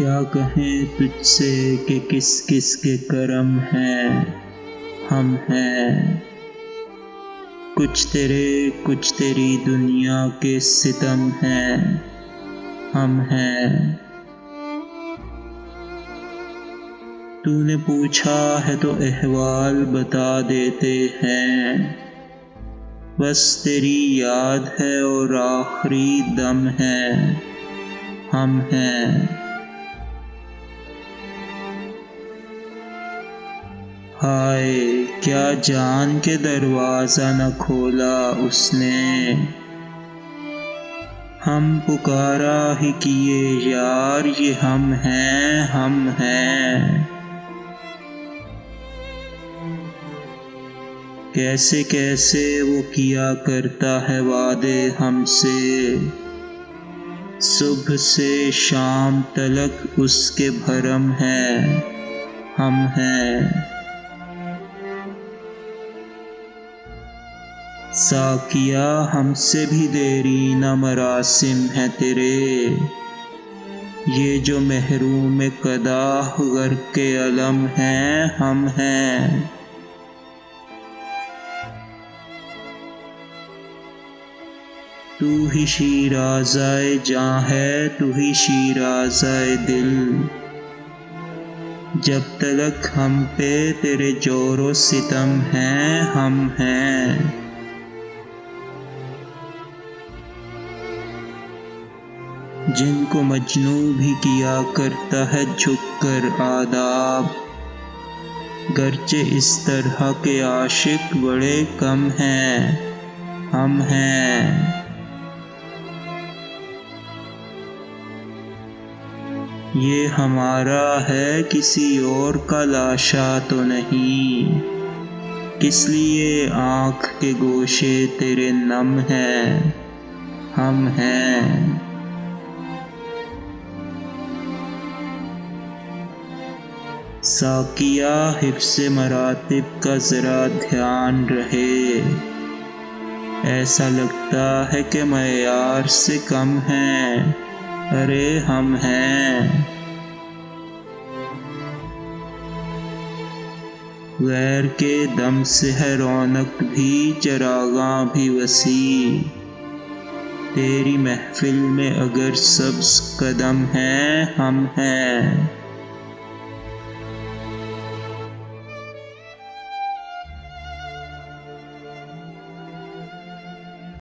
کیا کہیں تجھ سے کہ کس کس کے کرم ہیں، ہم ہیں کچھ تیرے کچھ تیری دنیا کے ستم ہیں، ہم ہیں۔ تو نے پوچھا ہے تو احوال بتا دیتے ہیں، بس تیری یاد ہے اور آخری دم ہے، ہم ہیں۔ ہائے کیا جان کے دروازہ نہ کھولا اس نے، ہم پکارا ہی کیے یار یہ ہم ہیں، ہم ہیں۔ کیسے کیسے وہ کیا کرتا ہے وعدے ہم سے، صبح سے شام تلک اس کے بھرم ہے، ہم ہیں۔ ساقیا ہم سے بھی دیرینہ مراسم ہیں تیرے، یہ جو محروم قدح غرق علم ہیں، ہم ہیں۔ تو ہی شیرازۂ جاں ہے، تو ہی شیرازۂ دل، جب تلک ہم پہ تیرے جور و ستم ہیں، ہم ہیں۔ جن کو مجنوں بھی کیا کرتا ہے جھک کر آداب، گرچہ اس طرح کے عاشق بڑے کم ہیں، ہم ہیں۔ یہ ہمارا ہے کسی اور کا لاشا تو نہیں، کس لیے آنکھ کے گوشے تیرے نم ہیں، ہم ہیں۔ ساقیا حفظ مراتب کا ذرا دھیان رہے، ایسا لگتا ہے کہ معیار سے کم ہیں، ارے ہم ہیں۔ غیر کے دم سے ہے رونق بھی چراغاں بھی وسیع، تیری محفل میں اگر سبز قدم ہیں، ہم ہیں۔